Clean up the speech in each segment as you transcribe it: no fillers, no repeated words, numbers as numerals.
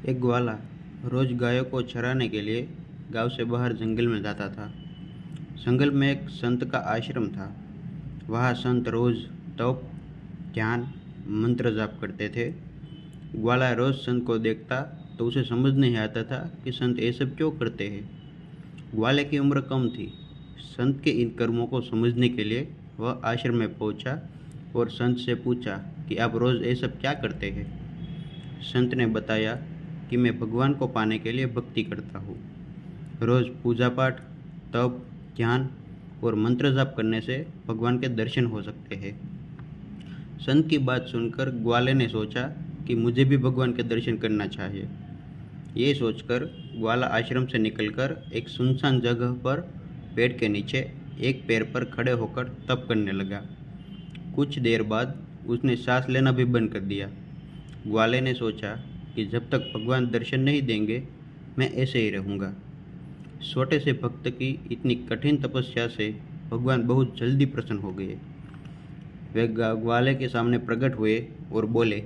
एक ग्वाला रोज गायों को चराने के लिए गांव से बाहर जंगल में जाता था। जंगल में एक संत का आश्रम था। वहाँ संत रोज तप, ध्यान, मंत्र जाप करते थे। ग्वाला रोज संत को देखता तो उसे समझ नहीं आता था कि संत ये सब क्यों करते हैं। ग्वाले की उम्र कम थी। संत के इन कर्मों को समझने के लिए वह आश्रम में पहुंचा और संत से पूछा कि आप रोज़ ये सब क्या करते हैं। संत ने बताया कि मैं भगवान को पाने के लिए भक्ति करता हूँ। रोज़ पूजा पाठ, तप, ध्यान और मंत्र जाप करने से भगवान के दर्शन हो सकते हैं। संत की बात सुनकर ग्वाले ने सोचा कि मुझे भी भगवान के दर्शन करना चाहिए। ये सोचकर ग्वाला आश्रम से निकलकर एक सुनसान जगह पर पेड़ के नीचे एक पैर पर खड़े होकर तप करने लगा। कुछ देर बाद उसने सांस लेना भी बंद कर दिया। ग्वाले ने सोचा कि जब तक भगवान दर्शन नहीं देंगे मैं ऐसे ही रहूँगा। छोटे से भक्त की इतनी कठिन तपस्या से भगवान बहुत जल्दी प्रसन्न हो गए। वे ग्वाले के सामने प्रकट हुए और बोले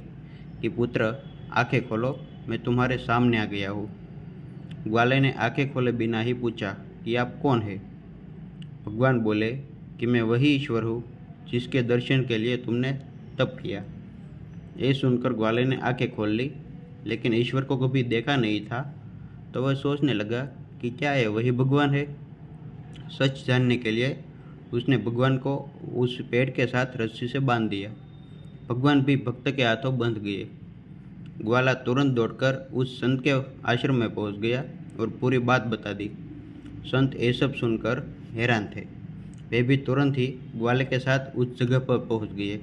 कि पुत्र, आंखें खोलो, मैं तुम्हारे सामने आ गया हूँ। ग्वाले ने आंखें खोले बिना ही पूछा कि आप कौन हैं। भगवान बोले कि मैं वही ईश्वर हूँ जिसके दर्शन के लिए तुमने तप किया। ये सुनकर ग्वाले ने आंखें खोल ली, लेकिन ईश्वर को कभी देखा नहीं था, तो वह सोचने लगा कि क्या है वही भगवान है। सच जानने के लिए उसने भगवान को उस पेड़ के साथ रस्सी से बांध दिया। भगवान भी भक्त के हाथों बंध गए। ग्वाला तुरंत दौड़कर उस संत के आश्रम में पहुंच गया और पूरी बात बता दी। संत ये सब सुनकर हैरान थे। वे भी तुरंत ही ग्वाले के साथ उस जगह पर पहुंच गए।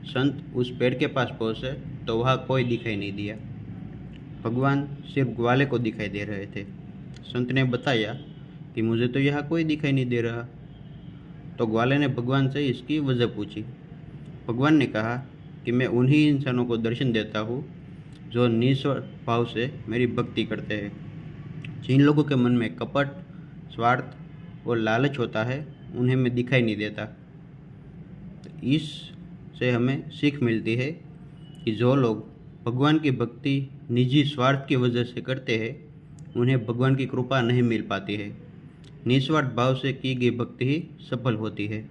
संत उस पेड़ के पास पहुंचे तो वहाँ कोई दिखाई नहीं दिया। भगवान सिर्फ ग्वाले को दिखाई दे रहे थे। संत ने बताया कि मुझे तो यहाँ कोई दिखाई नहीं दे रहा। तो ग्वाले ने भगवान से इसकी वजह पूछी। भगवान ने कहा कि मैं उन्हीं इंसानों को दर्शन देता हूँ जो निस्वार्थ भाव से मेरी भक्ति करते हैं। जिन लोगों के मन में कपट, स्वार्थ और लालच होता है उन्हें मैं दिखाई नहीं देता। तो इससे हमें सीख मिलती है कि जो लोग भगवान की भक्ति निजी स्वार्थ की वजह से करते हैं उन्हें भगवान की कृपा नहीं मिल पाती है। निस्वार्थ भाव से की गई भक्ति ही सफल होती है।